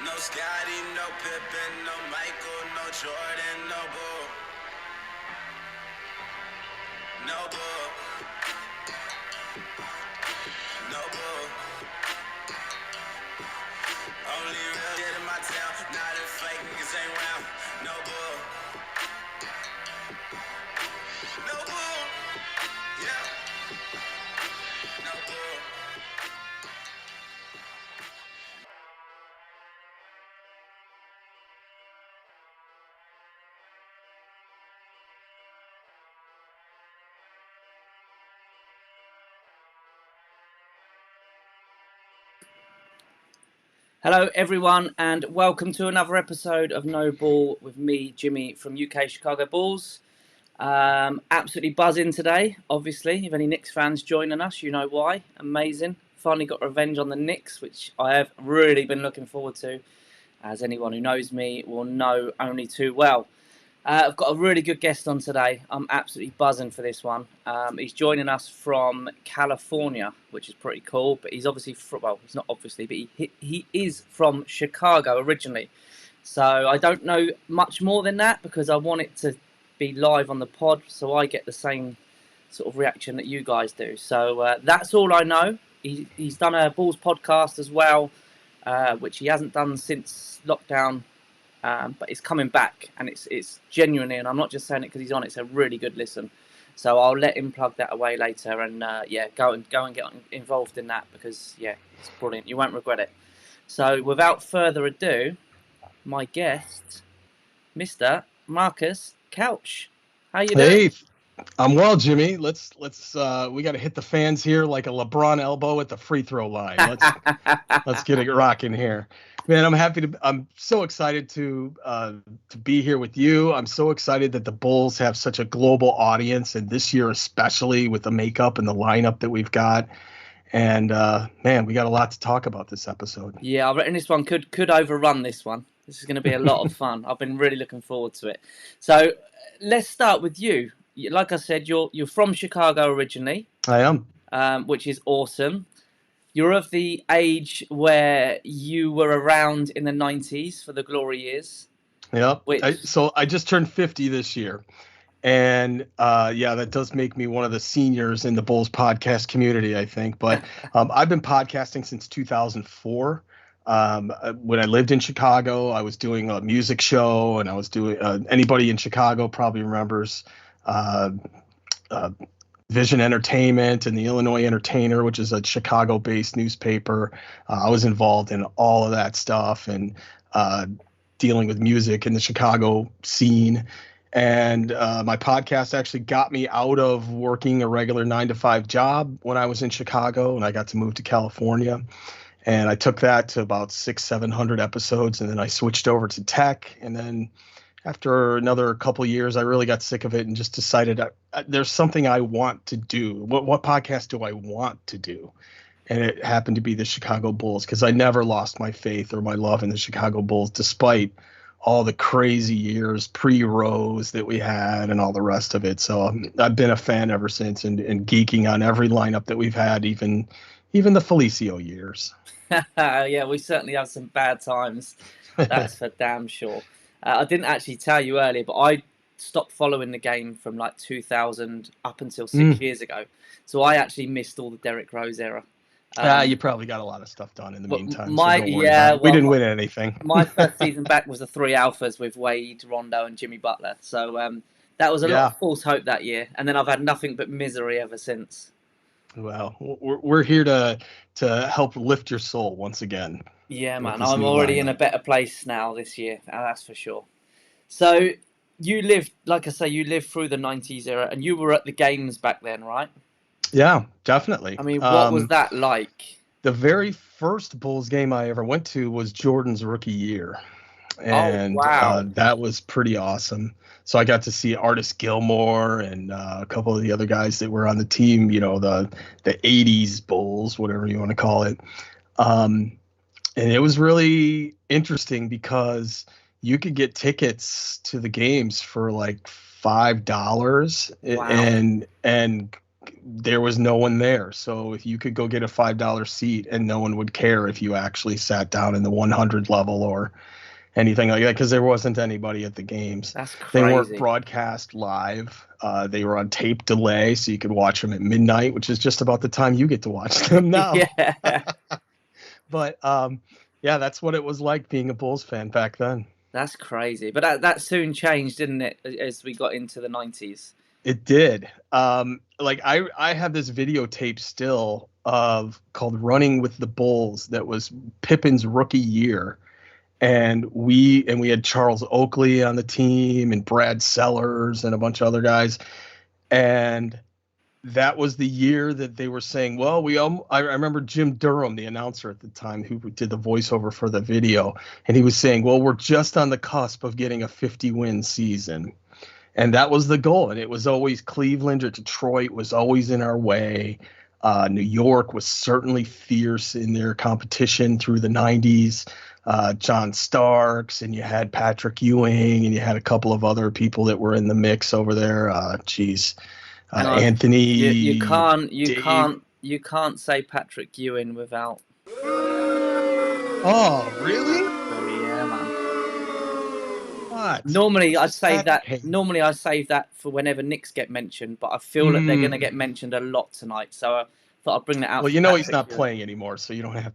No Scotty, no Pippen, no Michael, no Jordan, no Bull. No Bull. No Bull. Only real shit in my town. Not if fake niggas ain't round. No Bull. No Bull. Yeah. No Bull. Hello, everyone, and welcome to another episode of No Ball with me, Jimmy, from UK Chicago Bulls. Absolutely buzzing today, obviously. If any Knicks fans joining us, you know why. Amazing. Finally got revenge on the Knicks, which I have really been looking forward to, as anyone who knows me will know only too well. I've got a really good guest on today. I'm absolutely buzzing for this one. He's joining us from California, which is pretty cool. But he's obviously he's not obviously, but he is from Chicago originally. So I don't know much more than that because I want it to be live on the pod, so I get the same sort of reaction that you guys do. So that's all I know. He's done a Bulls podcast as well, which he hasn't done since lockdown. But it's coming back, and it's genuinely, and I'm not just saying it because he's on. It's a really good listen, so I'll let him plug that away later, and go and get involved in that because it's brilliant. You won't regret it. So without further ado, my guest, Mr. Marcus Couch. How you doing? Hey, I'm well, Jimmy. Let's we got to hit the fans here like a LeBron elbow at the free throw line. Let's get it rocking here. Man, I'm so excited to be here with you. I'm so excited that the Bulls have such a global audience, and this year especially with the makeup and the lineup that we've got. And man, we got a lot to talk about this episode. Yeah, I reckon this one could overrun this one. This is going to be a lot of fun. I've been really looking forward to it. So let's start with you. Like I said, you're from Chicago originally. I am. Which is awesome. You're of the age where you were around in the 90s for the glory years. Yep. So I just turned 50 this year. And that does make me one of the seniors in the Bulls podcast community, I think. But I've been podcasting since 2004. When I lived in Chicago, I was doing a music show, and I was doing anybody in Chicago probably remembers Vision Entertainment and the Illinois Entertainer, which is a Chicago-based newspaper. I was involved in all of that stuff and dealing with music in the Chicago scene. And my podcast actually got me out of working a regular 9-to-5 job when I was in Chicago, and I got to move to California. And I took that to about 700 episodes, and then I switched over to tech. And then after another couple of years, I really got sick of it and just decided there's something I want to do. What podcast do I want to do? And it happened to be the Chicago Bulls, because I never lost my faith or my love in the Chicago Bulls, despite all the crazy years pre-Rose that we had and all the rest of it. So I've been a fan ever since, and geeking on every lineup that we've had, even the Felicio years. Yeah, we certainly have some bad times. That's for damn sure. I didn't actually tell you earlier, but I stopped following the game from like 2000 up until 6 years ago. So I actually missed all the Derrick Rose era. You probably got a lot of stuff done in the meantime. We didn't win anything. My first season back was the three alphas with Wade, Rondo, and Jimmy Butler. So that was a lot of false hope that year. And then I've had nothing but misery ever since. Well, we're here to help lift your soul once again. Yeah, man, I'm already in a better place now this year. That's for sure. So you lived, like I say, you lived through the 90s era, and you were at the games back then, right? Yeah, definitely. I mean, what was that like? The very first Bulls game I ever went to was Jordan's rookie year. And that was pretty awesome. So I got to see Artis Gilmore and a couple of the other guys that were on the team, the 80s Bulls, whatever you want to call it. And it was really interesting because you could get tickets to the games for like $5 and there was no one there. So if you could go get a $5 seat and no one would care if you actually sat down in the 100 level or anything like that, because there wasn't anybody at the games. That's They weren't crazy. broadcast live. They were on tape delay, so you could watch them at midnight, which is just about the time you get to watch them now. Yeah, But yeah, that's what it was like being a Bulls fan back then. that's crazy. But that soon changed, didn't it, as we got into the 90s? It did. Like I have this videotape still called "Running with the Bulls" that was Pippen's rookie year, and we had Charles Oakley on the team and Brad Sellers and a bunch of other guys, and that was the year that they were saying, well, I remember Jim Durham, the announcer at the time, who did the voiceover for the video, and he was saying, well, we're just on the cusp of getting a 50-win season. And that was the goal. And it was always Cleveland or Detroit was always in our way. New York was certainly fierce in their competition through the 90s. John Starks, and you had Patrick Ewing, and you had a couple of other people that were in the mix over there. Anthony. You Dave. can't say Patrick Ewing without. Oh, really? Oh yeah, man. What? Normally I'd save that. Hey. Normally I save that for whenever Knicks get mentioned, but I feel that they're going to get mentioned a lot tonight, so I thought I'd bring that out. Well, for you know he's Patrick not Ewing. playing anymore, so you don't have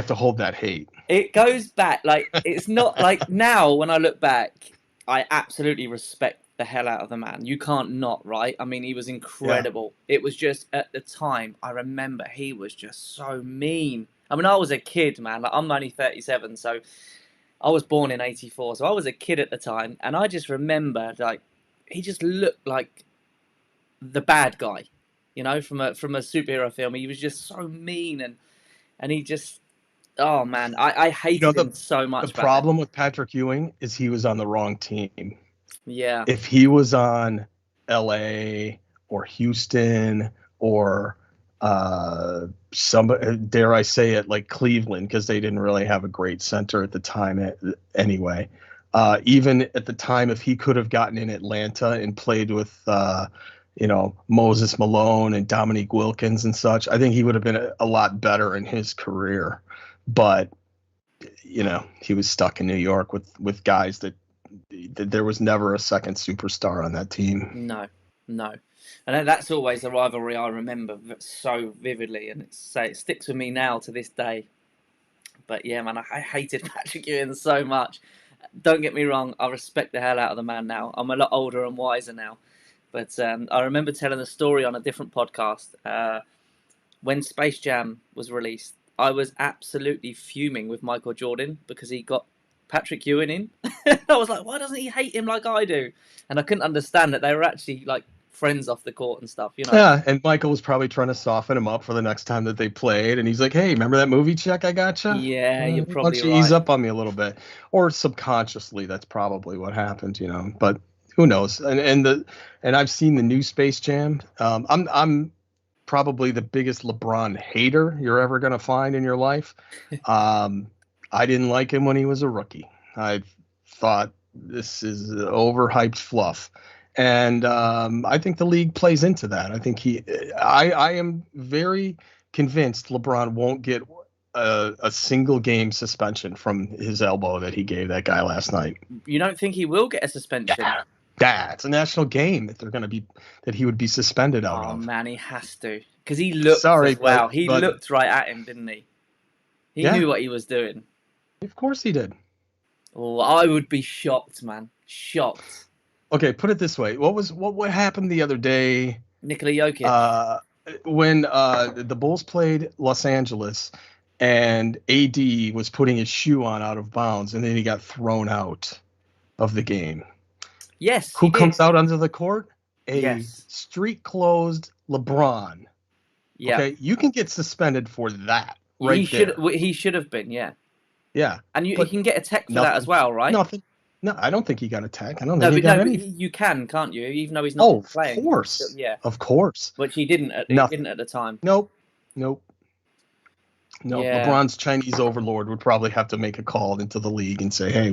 to hold that hate. It goes back, like, it's not like now when I look back, I absolutely respect the hell out of the man. You can't not, right? I mean, he was incredible. Yeah. It was just at the time, I remember he was just so mean. I mean, I was a kid, man. Like, I'm only 37, so I was born in 84, so I was a kid at the time, and I just remember, like, he just looked like the bad guy, you know, from a superhero film. He was just so mean, and he just, oh man, I hated him so much. The problem with Patrick Ewing is he was on the wrong team. Yeah. If he was on LA or Houston or somebody, dare I say it, like Cleveland, because they didn't really have a great center at the time anyway. Even at the time, if he could have gotten in Atlanta and played with, Moses Malone and Dominique Wilkins and such, I think he would have been a lot better in his career. But, he was stuck in New York with guys that there was never a second superstar on that team. No. And that's always the rivalry I remember so vividly, and it sticks with me now to this day. But yeah, man, I hated Patrick Ewing so much. Don't get me wrong, I respect the hell out of the man now. I'm a lot older and wiser now. But I remember telling the story on a different podcast. When Space Jam was released, I was absolutely fuming with Michael Jordan because he got Patrick Ewing in. I was like, why doesn't he hate him like I do? And I couldn't understand that they were actually like friends off the court and stuff, Yeah, and Michael was probably trying to soften him up for the next time that they played, and he's like, "Hey, remember that movie check I got you? Yeah, you're probably why don't you right. ease up on me a little bit," or subconsciously, that's probably what happened, But who knows? And I've seen the new Space Jam. I'm probably the biggest LeBron hater you're ever gonna find in your life. I didn't like him when he was a rookie. I thought this is overhyped fluff. And I think the league plays into that. I think I am very convinced LeBron won't get a single game suspension from his elbow that he gave that guy last night. You don't think he will get a suspension? Yeah, it's a national game that he would be suspended out of. Oh man, he has to, because he looked. He looked right at him, didn't he? He knew what he was doing. Of course he did. Oh, I would be shocked, man. Shocked. Okay, put it this way. What happened the other day? Nikola Jokic. When the Bulls played Los Angeles and AD was putting his shoe on out of bounds, and then he got thrown out of the game. Yes. Who comes out onto the court? Street closed LeBron. Yeah. Okay, you can get suspended for that. He should have been. Yeah. Yeah. And you can get a tech for that as well, right? Nothing. No, I don't think he got a tech. I don't think he got any. You can, can't you? Even though he's not playing. Of course. Yeah. Of course. Which he didn't. He didn't at the time. Nope. Yeah. LeBron's Chinese overlord would probably have to make a call into the league and say, "Hey,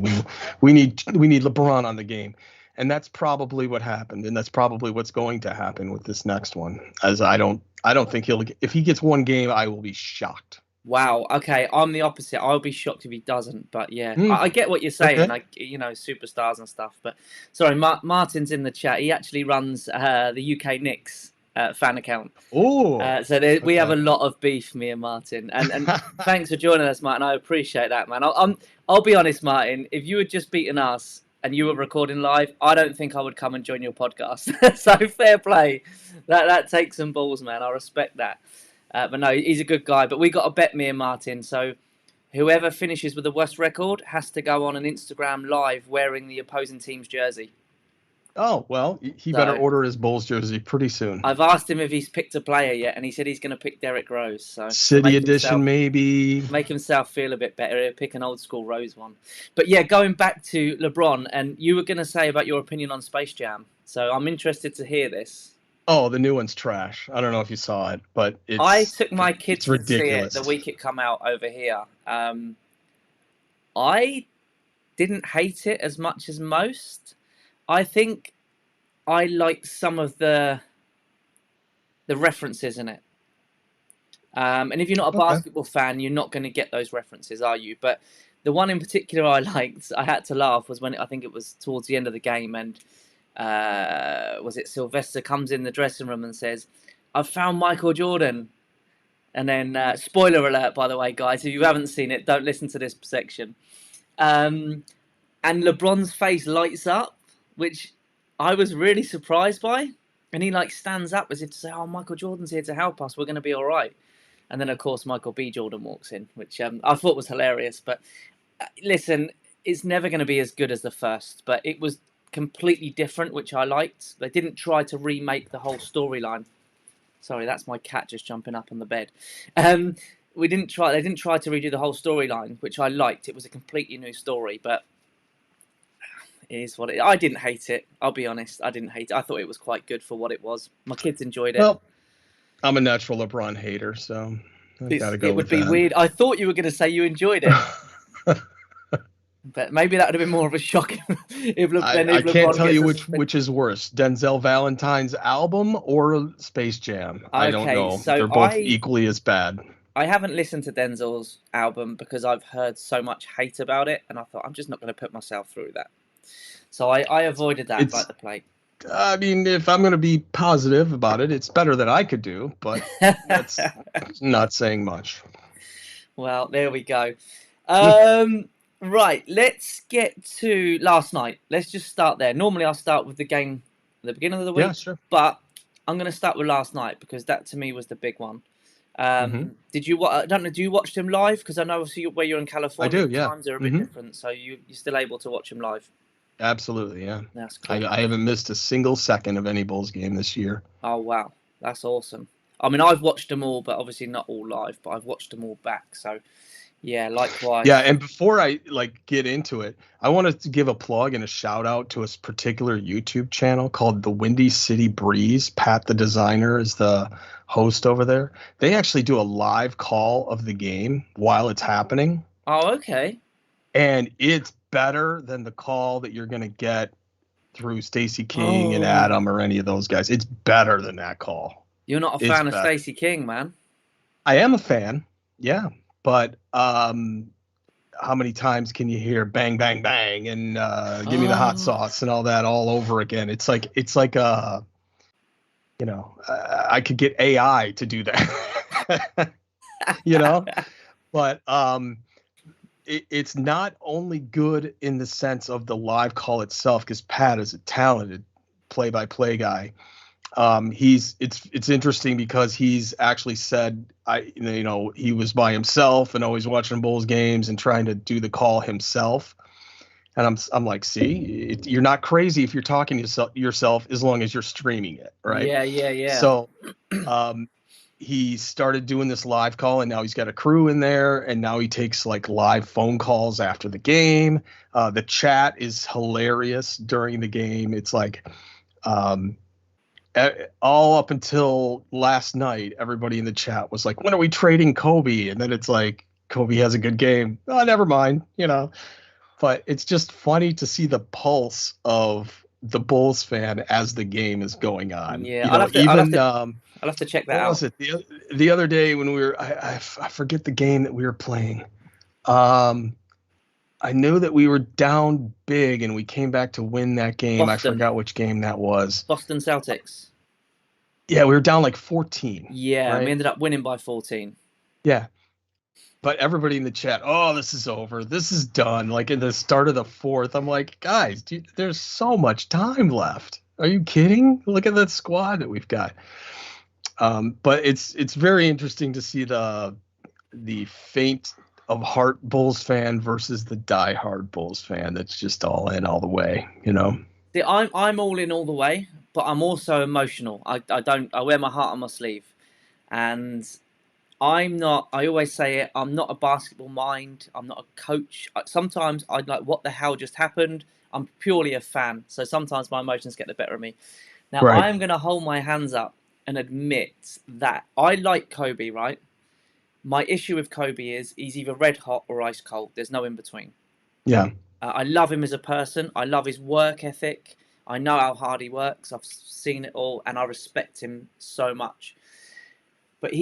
we need LeBron on the game." And that's probably what happened, and that's probably what's going to happen with this next one. As I don't think if he gets one game, I will be shocked. Wow. Okay, I'm the opposite. I'll be shocked if he doesn't. But yeah, Hmm. I get what you're saying. Okay. Like superstars and stuff. But sorry, Martin's in the chat. He actually runs the UK Knicks fan account. Oh, So we have okay. a lot of beef, me and Martin. And thanks for joining us, Martin. I appreciate that, man. I'll be honest, Martin. If you had just beaten us and you were recording live, I don't think I would come and join your podcast. So fair play. That takes some balls, man. I respect that. But no, he's a good guy. But we got to bet, me and Martin. So whoever finishes with the worst record has to go on an Instagram live wearing the opposing team's jersey. Oh, well, he better order his Bulls jersey pretty soon. I've asked him if he's picked a player yet, and he said he's going to pick Derrick Rose. So City edition, maybe. Make himself feel a bit better. He'll pick an old school Rose one. But yeah, going back to LeBron, and you were going to say about your opinion on Space Jam. So I'm interested to hear this. Oh, the new one's trash. I don't know if you saw it, but I took my kids to see it the week it come out over here. I didn't hate it as much as most. I think I liked some of the references in it. And if you're not a basketball fan, you're not going to get those references, are you? But the one in particular I liked, I had to laugh, was when I think it was towards the end of the game, and was it Sylvester comes in the dressing room and says, "I've found Michael Jordan." And then, spoiler alert, by the way, guys, if you haven't seen it, don't listen to this section. And LeBron's face lights up, which I was really surprised by. And he like stands up as if to say, "Oh, Michael Jordan's here to help us. We're going to be all right." And then, of course, Michael B. Jordan walks in, which I thought was hilarious. But listen, it's never going to be as good as the first, but it was completely different, which I liked. They didn't try to remake the whole storyline. Sorry, that's my cat just jumping up on the bed. They didn't try to redo the whole storyline, which I liked. It was a completely new story, but it is what it is. I didn't hate it. I'll be honest. I didn't hate it. I thought it was quite good for what it was. My kids enjoyed it. Well, I'm a natural LeBron hater, so I gotta go. It would be weird. I thought you were going to say you enjoyed it. But maybe that would have been more of a shock if I can't tell you which is worse, Denzel Valentine's album or Space Jam. I don't know. So they're both equally as bad. I haven't listened to Denzel's album because I've heard so much hate about it, and I thought I'm just not going to put myself through that. So I avoided that like the plague. I mean, if I'm going to be positive about it, it's better than I could do, but that's not saying much. Well, there we go. Right, let's get to last night. Let's just start there. Normally, I'll start with the game at the beginning of the week. Yeah, sure. But I'm going to start with last night because that, to me, was the big one. Did you? I don't know. Do you watch them live? Because I know obviously where you're in California, I do. Yeah, times are a bit different, so you're still able to watch them live. Absolutely, yeah. That's cool. I haven't missed a single second of any Bulls game this year. Oh wow, that's awesome. I mean, I've watched them all, but obviously not all live. But I've watched them all back, so. Yeah, likewise. Yeah, and before I get into it, I wanted to give a plug and a shout out to a particular YouTube channel called The Windy City Breeze. Pat, the designer, is the host over there. They actually do a live call of the game while it's happening. Oh, okay. And it's better than the call that you're going to get through Stacey King and Adam or any of those guys. It's better than that call. You're not a fan of Stacey King, man? I am a fan, yeah. But how many times can you hear bang, bang, bang and give me the hot sauce and all that all over again? It's like I could get AI to do that, but it's not only good in the sense of the live call itself, because Pat is a talented play-by-play guy. It's interesting because he's actually said, he was by himself and always watching Bulls games and trying to do the call himself. And I'm like, see, you're not crazy if you're talking to yourself as long as you're streaming it, right? Yeah. So, he started doing this live call, and now he's got a crew in there, and now he takes live phone calls after the game. The chat is hilarious during the game. It's all up until last night, everybody in the chat was like, when are we trading Kobe? And then it's like, Kobe has a good game. Oh, never mind, But it's just funny to see the pulse of the Bulls fan as the game is going on. Yeah, You know, even I'll have to check that what was out. it the other day when we were I forget the game that we were playing. Um, I know that we were down big and we came back to win that game. I Boston, forgot which game that was. Boston Celtics. Yeah, we were down like 14, Yeah, and we right? ended up winning by 14. Yeah. But everybody in the chat, oh, this is over. This is done. Like in the start of the fourth, I'm like, guys, dude, there's so much time left. Are you kidding? Look at that squad that we've got. But it's very interesting to see the faint of heart Bulls fan versus the diehard Bulls fan that's just all in all the way, you know. See, I'm all in all the way, but I'm also emotional. I wear my heart on my sleeve, and I'm not. I always say it. I'm not a basketball mind. I'm not a coach. Sometimes I'd like, what the hell just happened? I'm purely a fan, so sometimes my emotions get the better of me. Now Right. I'm going to hold my hands up and admit that I like Kobe. Right. My issue with Kobe is he's either red hot or ice cold. There's no in between. Yeah. I love him as a person. I love his work ethic. I know how hard he works. I've seen it all, and I respect him so much. But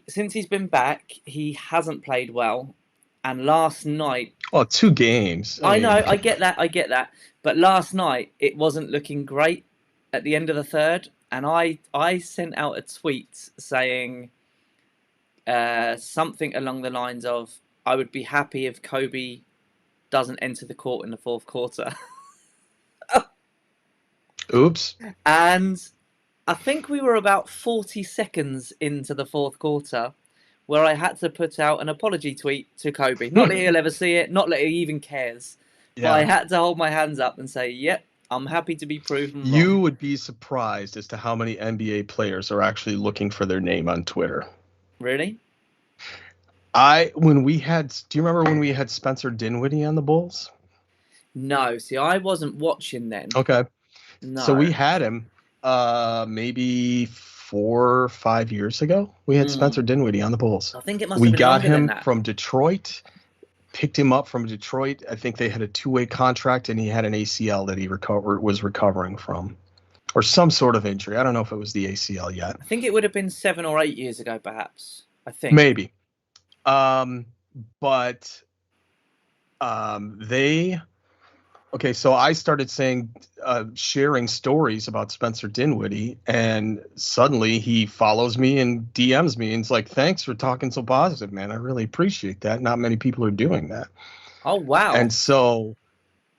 since he's been back, he hasn't played well. And last night, Well, 2 games. I know, mean, I get that, But last night, it wasn't looking great at the end of the third. And I sent out a tweet saying something along the lines of, I would be happy if Kobe doesn't enter the court in the fourth quarter. oops. And I think we were about 40 seconds into the fourth quarter where I had to put out an apology tweet to Kobe. Not that he'll ever see it, not that he even cares. But I Yeah. had to hold my hands up and say, yep, I'm happy to be proven You wrong. would be surprised as to how many NBA players are actually looking for their name on Twitter. Really? Do you remember when we had Spencer Dinwiddie on the Bulls? No. See, I wasn't watching then. Okay. So we No. had him maybe 4 or 5 years ago. We had Spencer Dinwiddie on the Bulls. I think it must We have been got longer than him that. from Detroit, picked him up from Detroit. I think they had a 2-way contract, and he had an ACL that he was recovering from, or some sort of injury. I don't know if it was the ACL yet. I think it would have been 7 or 8 years ago, perhaps. I think. Maybe. But okay, so I started sharing stories about Spencer Dinwiddie, and suddenly he follows me and DMs me, and it's like, thanks for talking so positive, man. I really appreciate that. Not many people are doing that. Oh, wow. And so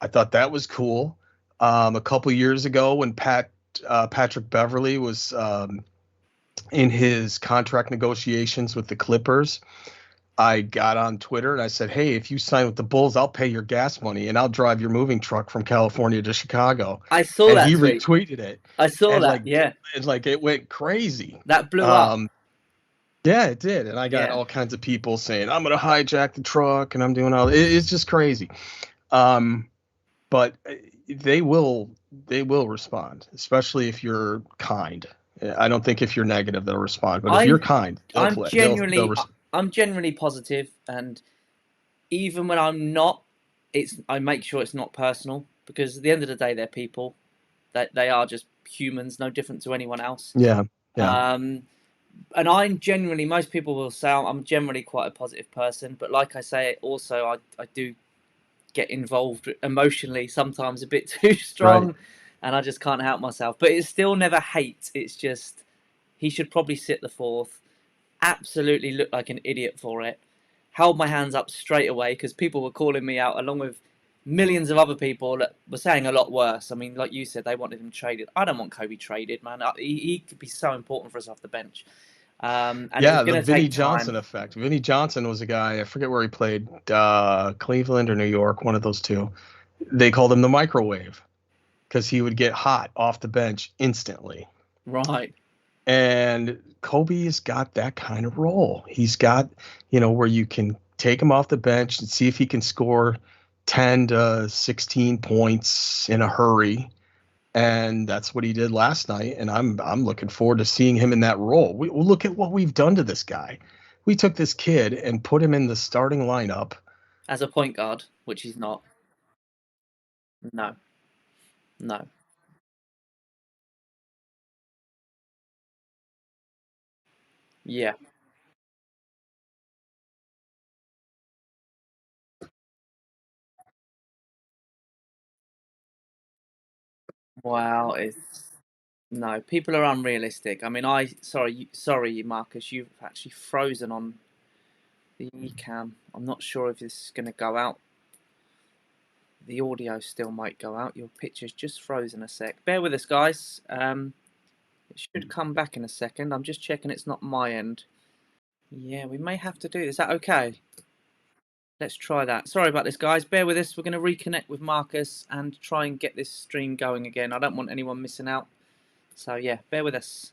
I thought that was cool. A couple years ago when Patrick Beverley was in his contract negotiations with the Clippers, I got on Twitter and I said, hey, if you sign with the Bulls, I'll pay your gas money and I'll drive your moving truck from California to Chicago. I saw And that he tweet. retweeted it. I saw And that, yeah. it went crazy. That blew up. Yeah, it did. And I got all kinds of people saying, I'm going to hijack the truck and I'm doing it's just crazy. But they will respond, especially if you're kind. I don't think if you're negative, they'll respond. But if you're kind, they'll respond. I'm generally positive, and even when I'm not, I make sure it's not personal, because at the end of the day, they're people. That they are just humans, no different to anyone else. Yeah. And most people will say I'm generally quite a positive person, but like I say, also I do get involved emotionally sometimes a bit too strong, Right. and I just can't help myself. But it's still never hate. It's just he should probably sit the fourth. Absolutely looked like an idiot for it. Held my hands up straight away because people were calling me out, along with millions of other people that were saying a lot worse. I mean, like you said, they wanted him traded. I don't want Kobe traded, man. He could be so important for us off the bench. And yeah, it's going the to Vinnie take Johnson time. effect. Vinnie Johnson was a guy, I forget where he played, Cleveland or New York, one of those two. They called him the microwave because he would get hot off the bench instantly. Right. And Kobe's got that kind of role. He's got, where you can take him off the bench and see if he can score 10 to 16 points in a hurry. And that's what he did last night. And I'm looking forward to seeing him in that role. Look at what we've done to this guy. We took this kid and put him in the starting lineup As a point guard, which he's not. No. Yeah. Wow. It's no. People are unrealistic. I mean, sorry, Marcus. You've actually frozen on the cam. I'm not sure if this is going to go out. The audio still might go out. Your picture's just frozen a sec. Bear with us, guys. It should come back in a second. I'm just checking it's not my end. Yeah, we may have to do. Is that okay? Let's try that. Sorry about this, guys. Bear with us. We're going to reconnect with Marcus and try and get this stream going again. I don't want anyone missing out. So yeah, bear with us.